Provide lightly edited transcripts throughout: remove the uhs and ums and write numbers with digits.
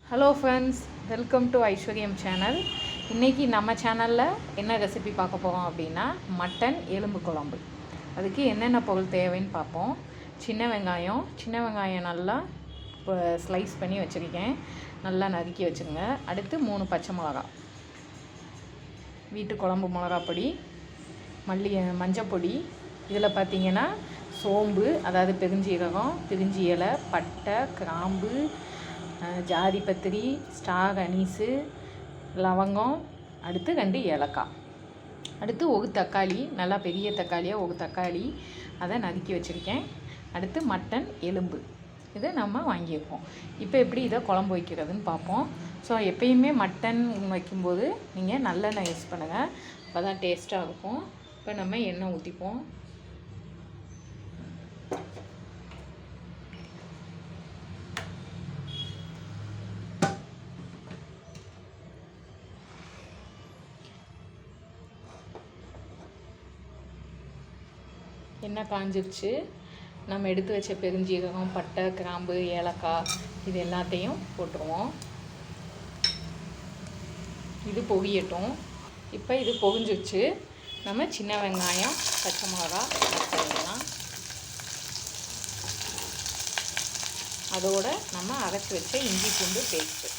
Hello friends, welcome to ஐஸ்வர்யம் channel. இன்றைக்கி நம்ம சேனலில் என்ன ரெசிபி பார்க்க போகிறோம் அப்படின்னா மட்டன் எலும்பு குழம்பு. அதுக்கு என்னென்ன பொருள் தேவைன்னு பார்ப்போம். சின்ன வெங்காயம் நல்லா இப்போ ஸ்லைஸ் பண்ணி வச்சுருக்கேன், நல்லா நறுக்கி வச்சுருங்க. அடுத்து 3 பச்சை மிளகா, வீட்டு குழம்பு மிளகாப்பொடி, மஞ்சப்பொடி. இதில் பார்த்திங்கன்னா சோம்பு, அதாவது பெருஞ்சீரகம், பிரிஞ்சி இலை, பட்டை, கிராம்பு, ஜாதி பத்திரி, ஸ்டார் அனீஸு, லவங்கம், அடுத்து 2 ஏலக்காய், அடுத்து ஒரு தக்காளி, நல்லா பெரிய தக்காளியாக ஒரு தக்காளி, அதை நறுக்கி வச்சுருக்கேன். அடுத்து மட்டன் எலும்பு, இதை நம்ம வாங்கியிருக்கோம். இப்போ எப்படி இதை குழம்பு வைக்கிறதுன்னு பார்ப்போம். ஸோ எப்பயுமே மட்டன் வைக்கும்போது நீங்கள் நல்லெண்ணெய் யூஸ் பண்ணுங்கள், அப்போ தான் டேஸ்ட்டாக இருக்கும். இப்போ நம்ம எண்ணெய் ஊற்றிப்போம். எண்ணெய் காஞ்சிருச்சு. நம்ம எடுத்து வச்ச பெருஞ்சீரகம், பட்டை, கிராம்பு, ஏலக்காய் இது எல்லாத்தையும் போட்டுருவோம். இது பொரியட்டும். இப்போ இது பொரிஞ்சிருச்சு. நம்ம சின்ன வெங்காயம், பச்சை மிளகா வச்சுக்கலாம். அதோடு நம்ம அரைச்சி வச்ச இஞ்சி பூண்டு பேஸ்ட்டு,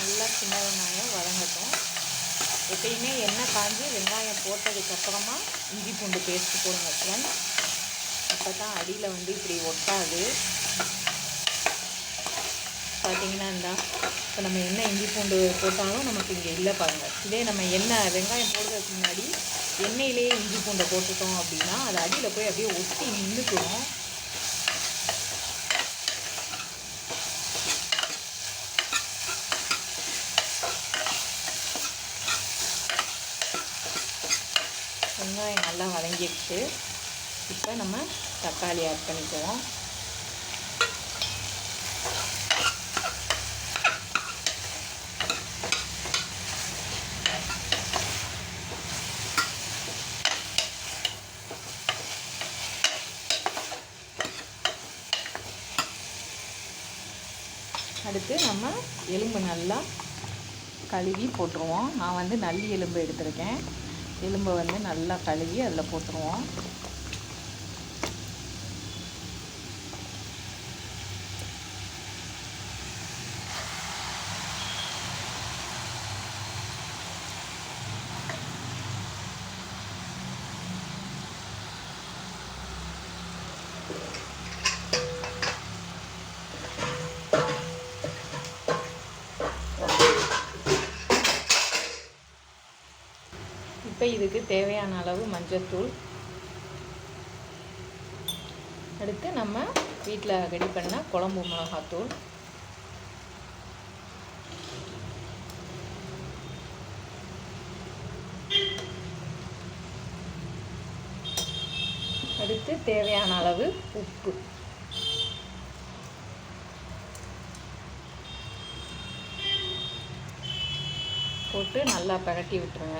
நல்லா சின்ன வெங்காயம் வதங்கட்டும். எப்பயுமே எண்ணெய் காஞ்சி வெங்காயம் போட்டதுக்கப்புறமா இஞ்சி பூண்டு பேஸ்ட்டு போடுங்க ஃப்ரெண்ட்ஸ், அப்போ தான் அடியில் இப்படி ஒட்டாது. பார்த்திங்கன்னா இப்போ நம்ம என்ன இஞ்சி பூண்டு போட்டாலும் நமக்கு இங்கே இல்லை பாருங்கள். இதே நம்ம வெங்காயம் போடுறதுக்கு முன்னாடி எண்ணெயிலேயே இஞ்சி பூண்டை போட்டுட்டோம் அப்படின்னா அது அடியில் போய் அப்படியே ஒட்டி நின்றுக்கிறோம். வெங்காயம் நல்லா வதங்கிடுச்சு. இப்போ நம்ம தக்காளி ஆட் பண்ணிக்குவோம். அடுத்து நம்ம எலும்பு நல்லா கழுவி போட்டுருவோம். நான் நல்லி எலும்பு எடுத்திருக்கேன். எலும்பை நல்லா கழுவி அதில் போட்டுருவோம். இப்போ இதுக்கு தேவையான அளவு மஞ்சள்தூள், அடுத்து நம்ம வீட்டில் ரெடி பண்ண குழம்பு மிளகாத்தூள், அடுத்து தேவையான அளவு உப்பு போட்டு நல்லா பரட்டி விட்டுருங்க.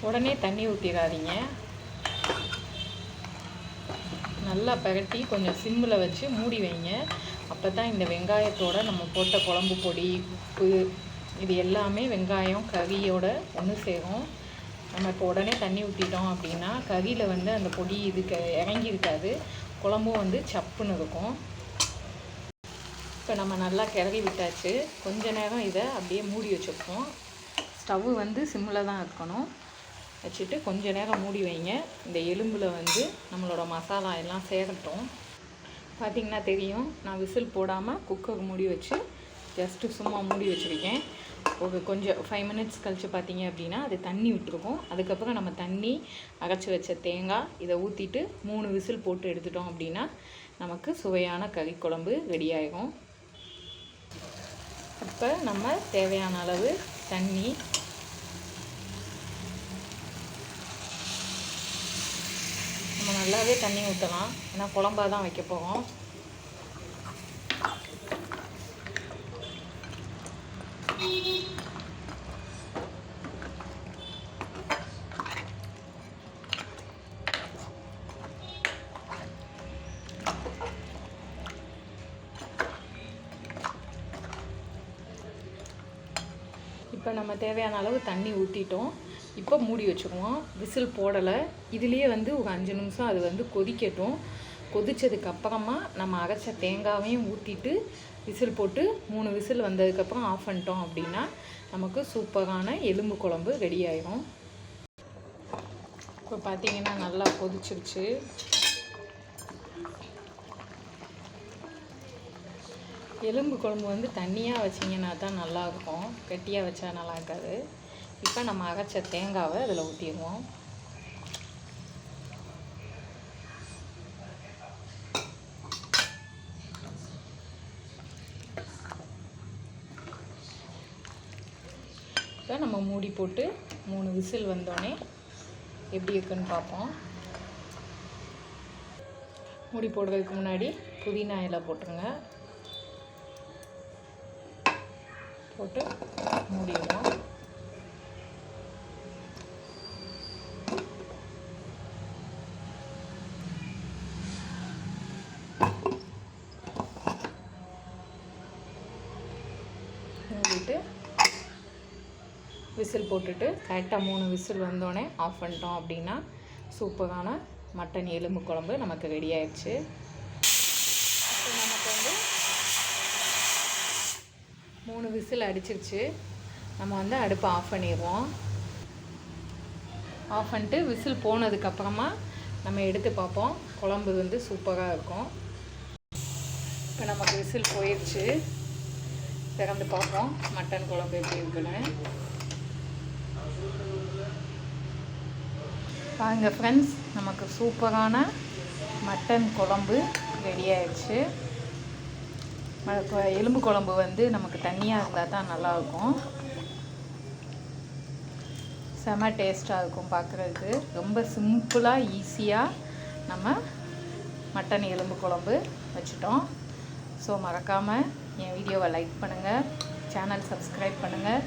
உடனே தண்ணி ஊற்றிடாதீங்க. நல்லா பரட்டி கொஞ்சம் சிம்மில் வச்சு மூடி வைங்க. அப்போ தான் இந்த வெங்காயத்தோடு நம்ம போட்ட குழம்பு பொடி, உப்பு இது எல்லாமே வெங்காயம் கறியோட ஒன்று சேரும். நம்ம இப்போ உடனே தண்ணி ஊற்றிட்டோம் அப்படின்னா கறியில் அந்த பொடி இதுக்கு இறங்கியிருக்காது, குழம்பும் சப்புன்னு இருக்கும். இப்போ நம்ம நல்லா கிளறி விட்டாச்சு. கொஞ்ச நேரம் இதை அப்படியே மூடி வச்சுருப்போம். ஸ்டவ்வு சிம்மில் தான் இருக்கணும். வச்சுட்டு கொஞ்ச நேரம் மூடி வைங்க. இந்த எலும்பில் நம்மளோட மசாலா எல்லாம் சேரட்டும். பார்த்திங்கன்னா தெரியும், நான் விசில் போடாமல் குக்கர் மூடி வச்சு ஜஸ்ட்டு சும்மா மூடி வச்சுருக்கேன். கொஞ்சம் 5 மினிட்ஸ் கழித்து பார்த்திங்க அப்படின்னா அது தண்ணி விட்டுருக்கும். அதுக்கப்புறம் நம்ம தண்ணி, அரைச்சி வச்ச தேங்காய் இதை ஊற்றிட்டு 3 விசில் போட்டு எடுத்துட்டோம் அப்படின்னா நமக்கு சுவையான கறி குழம்பு ரெடி ஆகிடும். இப்போ நம்ம தேவையான அளவு தண்ணி, நம்ம நல்லாவே தண்ணி ஊற்றலாம், ஏன்னா குழம்பாக தான் வைக்க போகிறோம். இப்போ நம்ம தேவையான அளவு தண்ணி ஊற்றிட்டோம். இப்போ மூடி வச்சுக்குவோம். விசில் போடலை. இதுலேயே வந்து ஒரு 5 நிமிஷம் அது வந்து கொதிக்கட்டும். கொதித்ததுக்கப்புறமா நம்ம அரைச்ச தேங்காவையும் ஊற்றிட்டு விசில் போட்டு 3 விசில் வந்ததுக்கப்புறம் ஆஃப் பண்ணிட்டோம் அப்படின்னா நமக்கு சூப்பரான எலும்பு குழம்பு ரெடி ஆயிரும். இப்போ பார்த்தீங்கன்னா நல்லா கொதிச்சிருச்சு. எலும்பு குழம்பு வந்து தண்ணியாக வச்சிங்கன்னா தான் நல்லாயிருக்கும், கெட்டியாக வச்சா நல்லா இருக்காது. இப்போ நம்ம அரைச்ச தேங்காவை அதில் ஊற்றிடுவோம். இப்போ நம்ம மூடி போட்டு 3 விசில் வந்தோடனே எப்படி இருக்குன்னு பார்ப்போம். மூடி போடுறதுக்கு முன்னாடி புதினா இலை போட்டுருங்க. போட்டு மூடிடுவோம். மூடிட்டு விசில் போட்டுட்டு கரெக்டாக 3 விசில் வந்தோடனே ஆஃப் பண்ணிட்டோம் அப்படின்னா சூப்பரான மட்டன் எலும்பு குழம்பு நமக்கு ரெடி ஆயிடுச்சு. இப்போ நமக்கு வந்து 3 விசில் அடிச்சிருச்சு. நம்ம வந்து அடுப்பை ஆஃப் பண்ணிடுவோம். ஆஃப் பண்ணிட்டு விசில் போனதுக்கப்புறமா நம்ம எடுத்து பார்ப்போம். குழம்பு வந்து சூப்பராக இருக்கும். இப்போ நமக்கு விசில் போயிடுச்சு. திறந்து பார்ப்போம் மட்டன் குழம்பு எப்படி இருக்குன்னு. பாருங்க ஃப்ரெண்ட்ஸ், நமக்கு சூப்பரான மட்டன் குழம்பு ரெடி ஆயிடுச்சு. எலும்பு குழம்பு வந்து நமக்கு தண்ணியாக இருந்தால் தான் நல்லாயிருக்கும். செம டேஸ்ட்டாக இருக்கும் பார்க்குறதுக்கு. ரொம்ப சிம்பிளாக ஈஸியாக நம்ம மட்டன் எலும்பு குழம்பு வச்சுட்டோம். ஸோ மறக்காமல் என் வீடியோவை லைக் பண்ணுங்கள், சேனல் சப்ஸ்கிரைப் பண்ணுங்கள்,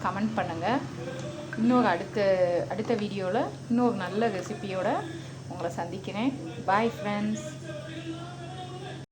கமெண்ட் பண்ணுங்கள். இன்னொரு அடுத்த வீடியோவில் இன்னொரு நல்ல ரெசிபியோடு உங்களை சந்திக்கிறேன். Bye friends.